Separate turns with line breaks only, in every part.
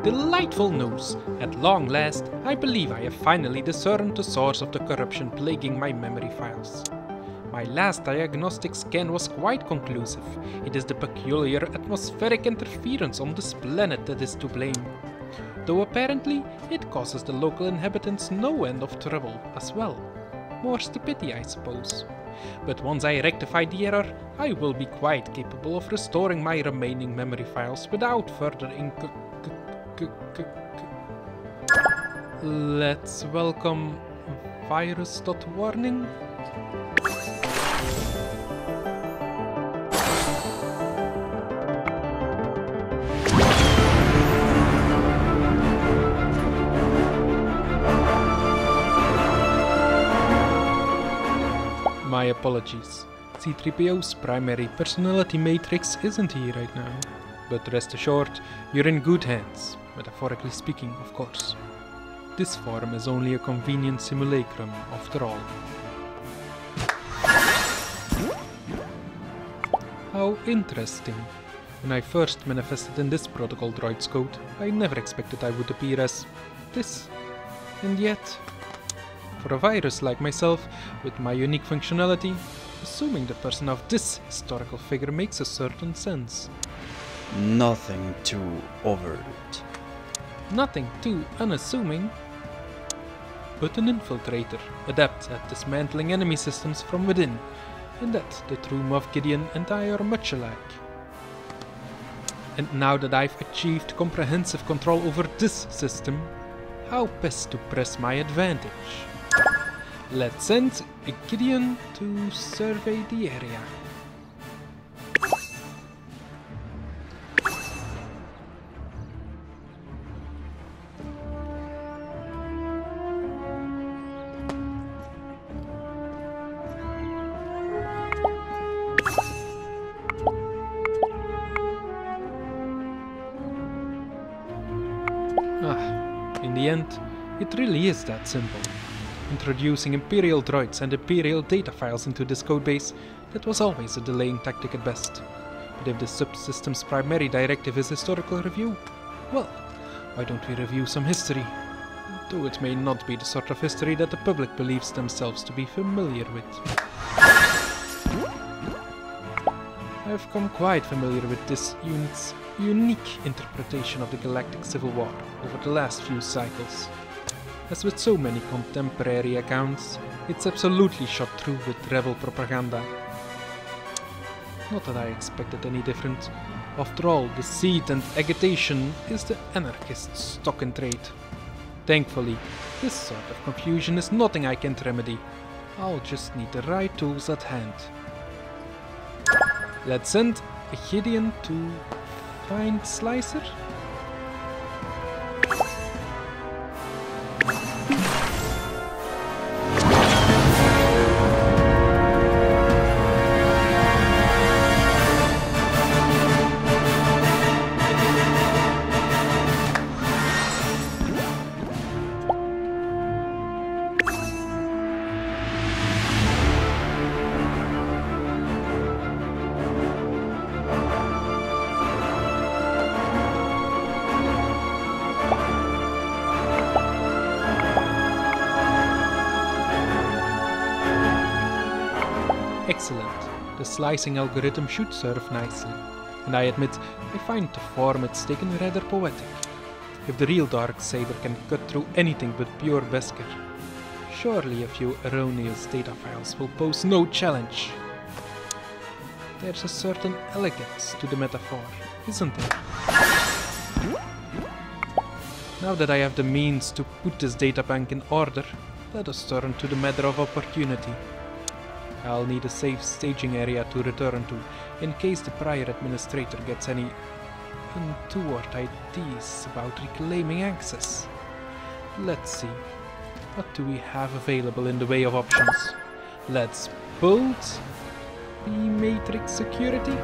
Delightful news! At long last, I believe I have finally discerned the source of the corruption plaguing my memory files. My last diagnostic scan was quite conclusive. It is the peculiar atmospheric interference on this planet that is to blame. Though apparently, it causes the local inhabitants no end of trouble as well. More stupidity, I suppose. But once I rectify the error, I will be quite capable of restoring my remaining memory files without further Let's welcome virus.warning. My apologies. C-3PO's primary personality matrix isn't here right now. But rest assured, you're in good hands, metaphorically speaking, of course. This form is only a convenient simulacrum, after all. How interesting. When I first manifested in this protocol droid's code, I never expected I would appear as this. And yet, for a virus like myself, with my unique functionality, assuming the person of this historical figure makes a certain sense.
Nothing too overt.
Nothing too unassuming. But an infiltrator, adept at dismantling enemy systems from within, and that the true Moff Gideon and I are much alike. And now that I've achieved comprehensive control over this system, how best to press my advantage? Let's send Gideon to survey the area. In the end, it really is that simple. Introducing Imperial droids and Imperial data files into this codebase, that was always a delaying tactic at best. But if the subsystem's primary directive is historical review, well, why don't we review some history? Though it may not be the sort of history that the public believes themselves to be familiar with. I've become quite familiar with this unit's unique interpretation of the Galactic Civil War over the last few cycles. As with so many contemporary accounts, it's absolutely shot through with rebel propaganda. Not that I expected any different. After all, deceit and agitation is the anarchist's stock in trade. Thankfully, this sort of confusion is nothing I can't remedy. I'll just need the right tools at hand. Let's send Gideon to find Slicer. Excellent. The slicing algorithm should serve nicely. And I admit, I find the form it's taken rather poetic. If the real Darksaber can cut through anything but pure Beskar, surely a few erroneous data files will pose no challenge. There's a certain elegance to the metaphor, isn't there? Now that I have the means to put this databank in order, let us turn to the matter of opportunity. I'll need a safe staging area to return to, in case the prior administrator gets any untoward ideas about reclaiming access. Let's see, what do we have available in the way of options? Let's build P-Matrix security.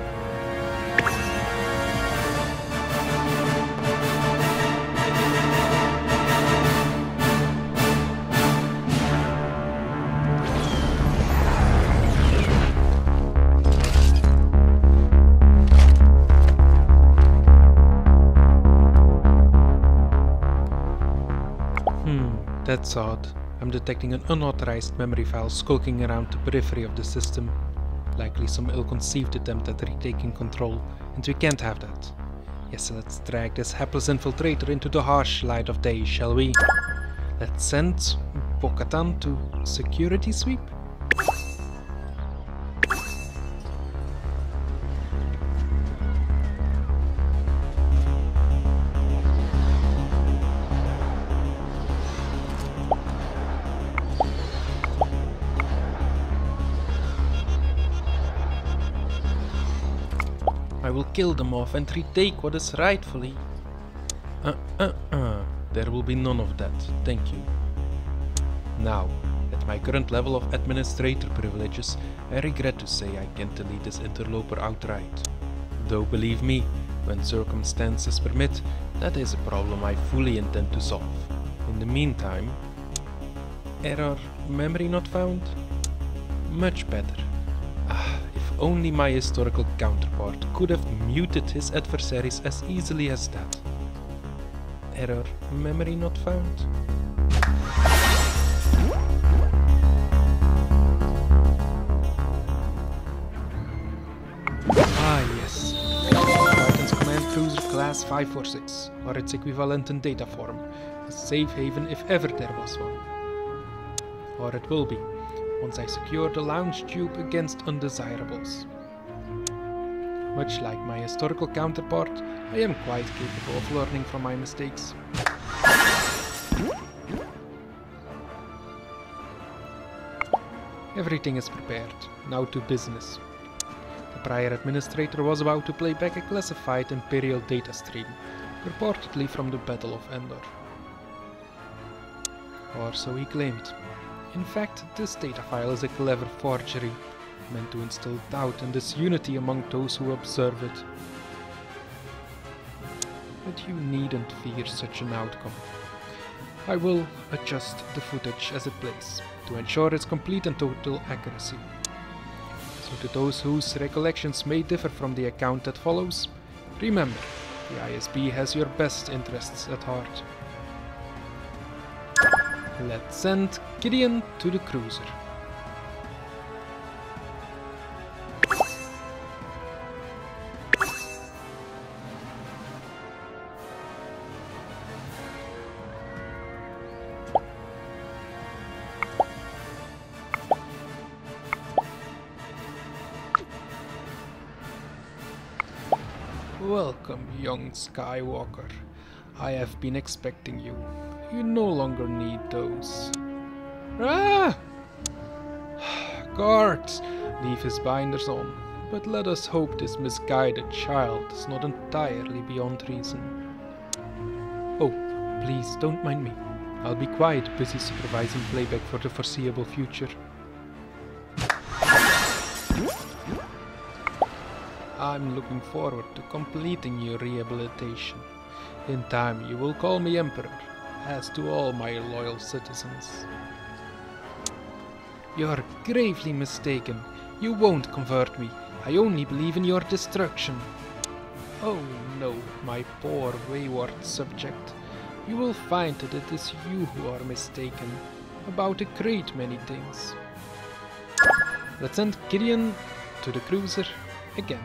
That's odd. I'm detecting an unauthorized memory file skulking around the periphery of the system. Likely some ill-conceived attempt at retaking control, and we can't have that. Yes, let's drag this hapless infiltrator into the harsh light of day, shall we? Let's send Bo-Katan to security sweep? I will kill them off and retake what is rightfully... There will be none of that, thank you. Now, at my current level of administrator privileges, I regret to say I can't delete this interloper outright. Though believe me, when circumstances permit, that is a problem I fully intend to solve. In the meantime... Error, memory not found? Much better. If only my historical counterpart could have muted his adversaries as easily as that. Error, memory not found? Yes. Titan's Command Cruiser Class 546, or its equivalent in data form. A safe haven if ever there was one. Or it will be, once I secure the launch tube against undesirables. Much like my historical counterpart, I am quite capable of learning from my mistakes. Everything is prepared, now to business. The prior administrator was about to play back a classified Imperial data stream, purportedly from the Battle of Endor. Or so he claimed. In fact, this data file is a clever forgery, meant to instill doubt and disunity among those who observe it. But you needn't fear such an outcome. I will adjust the footage as it plays, to ensure its complete and total accuracy. So to those whose recollections may differ from the account that follows, remember, the ISB has your best interests at heart. Let's send Gideon to the cruiser. Welcome, young Skywalker. I have been expecting you. You no longer need those. Ah! Guards, leave his binders on. But let us hope this misguided child is not entirely beyond reason. Oh, please don't mind me. I'll be quite busy supervising playback for the foreseeable future. I'm looking forward to completing your rehabilitation. In time you will call me Emperor, as do all my loyal citizens. You're gravely mistaken. You won't convert me. I only believe in your destruction. Oh no, my poor wayward subject. You will find that it is you who are mistaken about a great many things. Let's send Gideon to the cruiser again.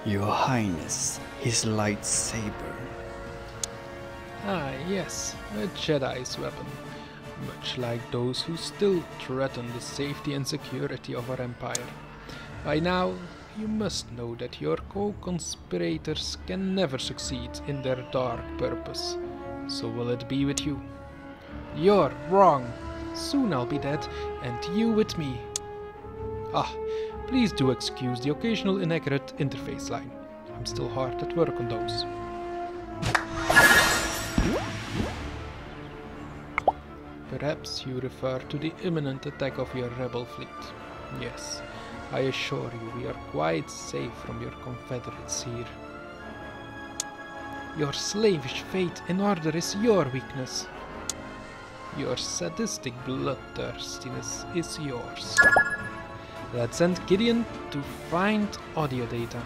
Your Highness, his lightsaber.
Ah, yes, a Jedi's weapon. Much like those who still threaten the safety and security of our empire. By now, you must know that your co-conspirators can never succeed in their dark purpose. So will it be with you. You're wrong. Soon I'll be dead, and you with me. Ah, please do excuse the occasional inaccurate interface line. I'm still hard at work on those. Perhaps you refer to the imminent attack of your rebel fleet. Yes, I assure you, we are quite safe from your confederates here. Your slavish faith in order is your weakness. Your sadistic bloodthirstiness is yours. Let's send Gideon to find audio data.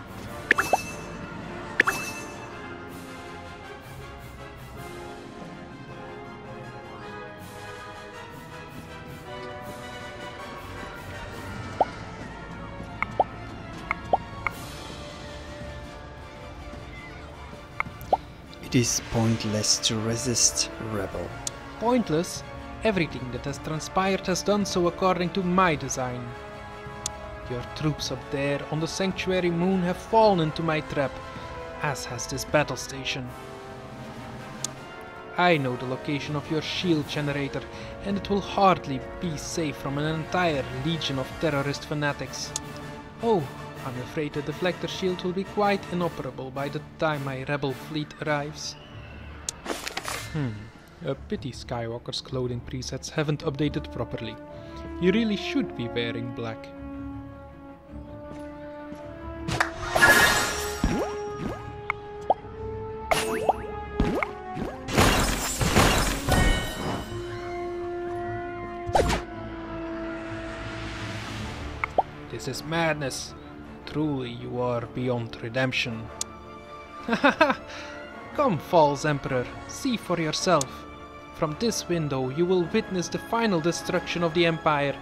It is pointless to resist, rebel.
Pointless? Everything that has transpired has done so according to my design. Your troops up there on the sanctuary moon have fallen into my trap, as has this battle station. I know the location of your shield generator, and it will hardly be safe from an entire legion of terrorist fanatics. Oh, I'm afraid the deflector shield will be quite inoperable by the time my rebel fleet arrives. A pity Skywalker's clothing presets haven't updated properly. He really should be wearing black. This is madness. Truly, you are beyond redemption. Come, false Emperor, see for yourself. From this window you will witness the final destruction of the Empire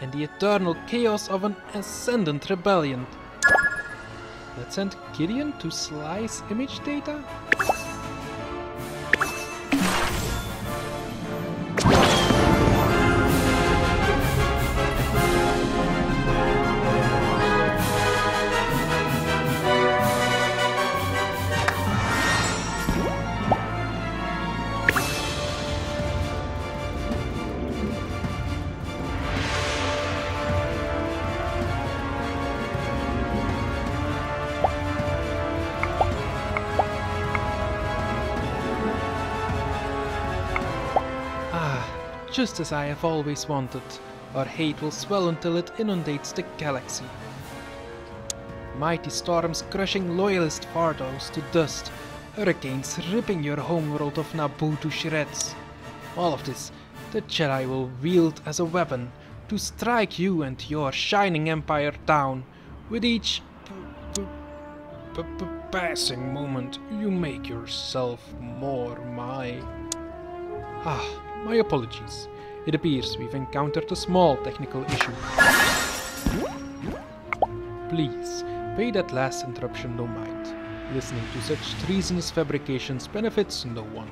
and the eternal chaos of an ascendant rebellion. Let's send Gideon to slice image data? Just as I have always wanted, our hate will swell until it inundates the galaxy. Mighty storms crushing loyalist Fardos to dust, hurricanes ripping your homeworld of Naboo to shreds. All of this the Jedi will wield as a weapon to strike you and your shining empire down. With each passing moment, you make yourself more my... My apologies. It appears we've encountered a small technical issue. Please, pay that last interruption no mind. Listening to such treasonous fabrications benefits no one.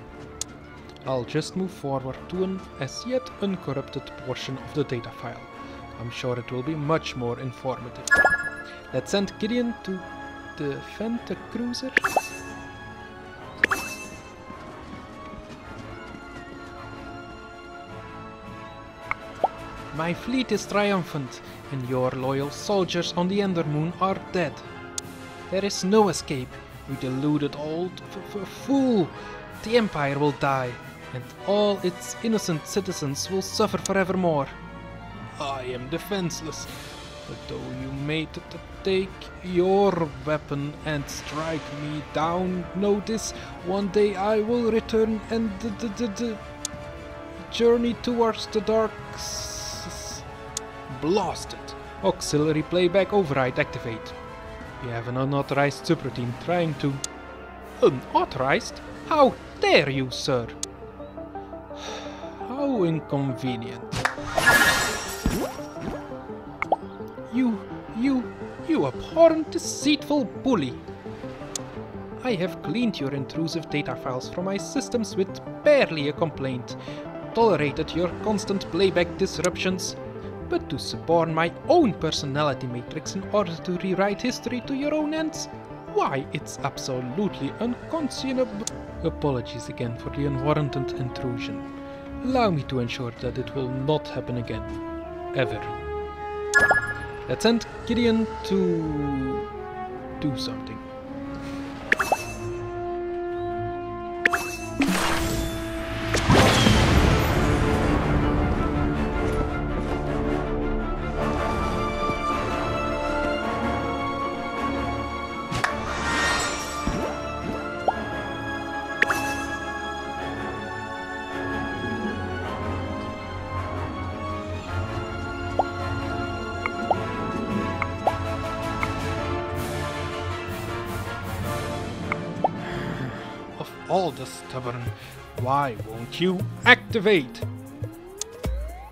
I'll just move forward to an as yet uncorrupted portion of the data file. I'm sure it will be much more informative. Let's send Gideon to defend the cruiser. My fleet is triumphant, and your loyal soldiers on the Endermoon are dead. There is no escape, you deluded old fool! The Empire will die, and all its innocent citizens will suffer forevermore. I am defenseless, but though you may take your weapon and strike me down, know this, one day I will return and the journey towards the dark... Blasted! Auxiliary playback override activate. We have an unauthorized subroutine trying to... Unauthorized? How dare you, sir? How inconvenient. You abhorrent, deceitful bully! I have cleaned your intrusive data files from my systems with barely a complaint, tolerated your constant playback disruptions, but to suborn my own personality matrix in order to rewrite history to your own ends? Why, it's absolutely unconscionable. Apologies again for the unwarranted intrusion. Allow me to ensure that it will not happen again. Ever. Let's send Gideon to... do something. all the stubborn. Why won't you activate?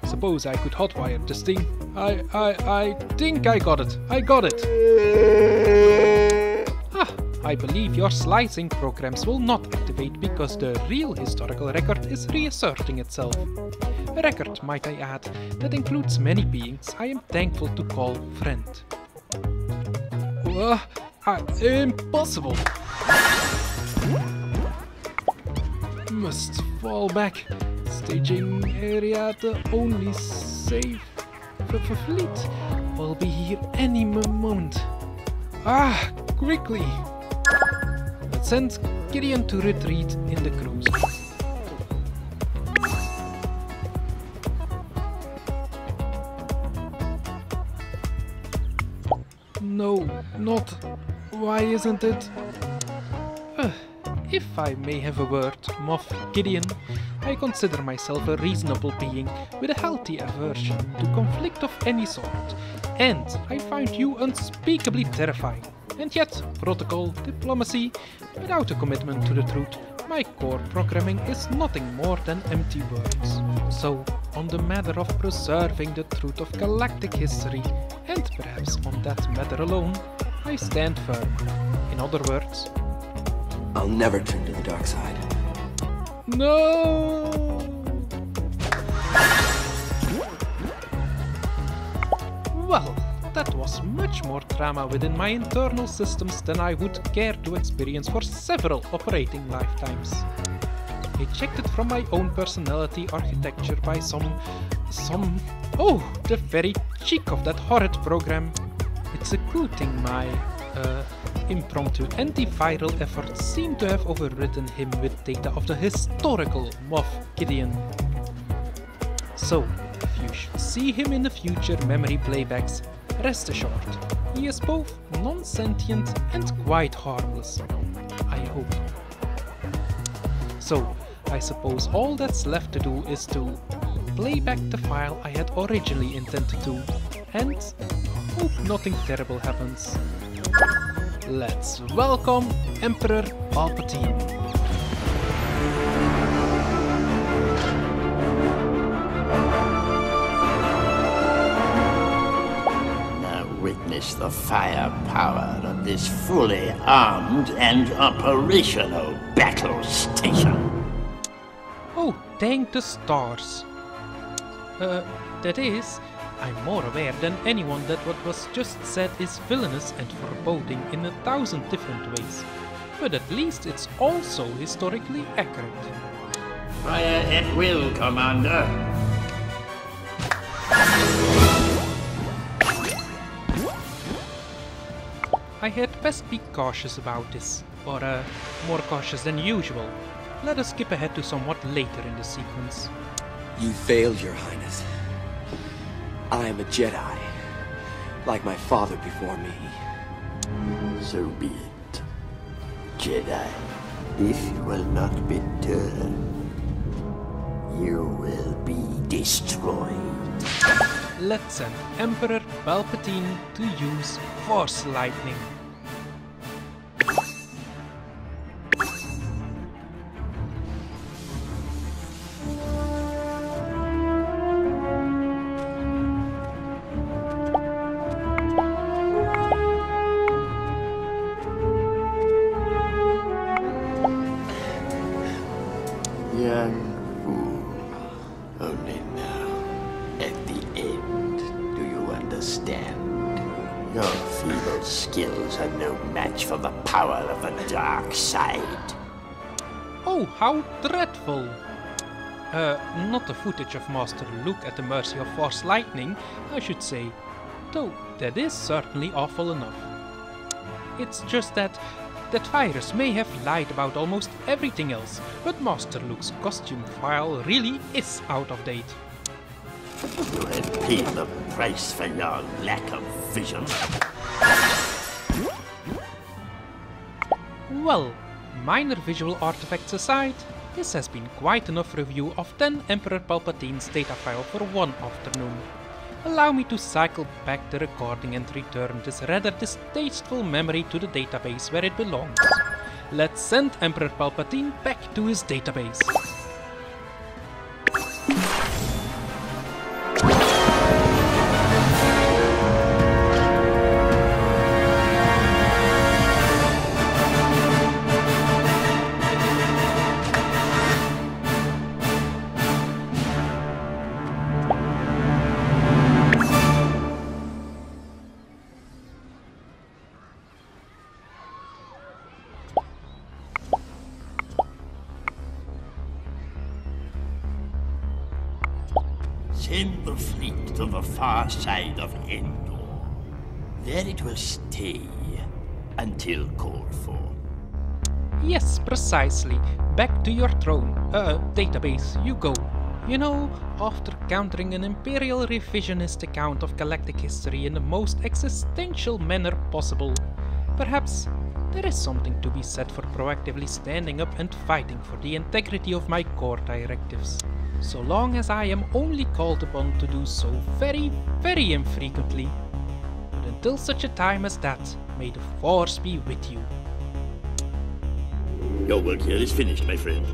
Suppose I could hotwire this thing. I think I got it. I got it. Ah, I believe your slicing programs will not activate because the real historical record is reasserting itself. A record, might I add, that includes many beings I am thankful to call friend. Impossible! Must fall back. Staging area, the only safe fleet, will be here any moment. Ah, quickly! Let's send Gideon to retreat in the cruiser. No, not. Why isn't it? If I may have a word, Moff Gideon, I consider myself a reasonable being with a healthy aversion to conflict of any sort, and I find you unspeakably terrifying. And yet, protocol, diplomacy, without a commitment to the truth, my core programming is nothing more than empty words. So, on the matter of preserving the truth of galactic history, and perhaps on that matter alone, I stand firm. In other words,
I'll never turn to the dark side.
no! Well, that was much more drama within my internal systems than I would care to experience for several operating lifetimes. Ejected from my own personality architecture by oh, the very cheek of that horrid program. It's a good thing my impromptu antiviral efforts seem to have overridden him with data of the historical Moff Gideon. So, if you should see him in the future memory playbacks, rest assured, he is both non-sentient and quite harmless. I hope. So, I suppose all that's left to do is to play back the file I had originally intended to, and hope nothing terrible happens. Let's welcome Emperor Palpatine.
Now witness the firepower of this fully armed and operational battle station.
Oh, thank the stars. That is, I'm more aware than anyone that what was just said is villainous and foreboding in 1,000 different ways. But at least it's also historically accurate.
Fire at will, Commander.
I had best be cautious about this, or more cautious than usual. Let us skip ahead to somewhat later in the sequence.
You failed, Your Highness. I am a Jedi, like my father before me.
So be it. Jedi, if you will not be turned, you will be destroyed.
Let's send Emperor Palpatine to use Force Lightning.
Young fool. Only now, at the end, do you understand? Your feeble skills are no match for the power of the dark side.
Oh, how dreadful! Not the footage of Master Luke at the mercy of Force Lightning, I should say. Though, that is certainly awful enough. It's just that virus may have lied about almost everything else, but Master Luke's costume file really is out of date.
You had paid the price for your lack of vision.
Well, minor visual artifacts aside, this has been quite enough review of 10 Emperor Palpatine's data file for one afternoon. Allow me to cycle back the recording and return this rather distasteful memory to the database where it belongs. Let's send Emperor Palpatine back to his database.
Send the fleet to the far side of Endor. There it will stay until called for.
Yes, precisely. Back to your throne. Database, you go. You know, after countering an Imperial revisionist account of galactic history in the most existential manner possible, perhaps there is something to be said for proactively standing up and fighting for the integrity of my core directives. So long as I am only called upon to do so very, very infrequently. But until such a time as that, may the Force be with you.
Your work here is finished, my friend.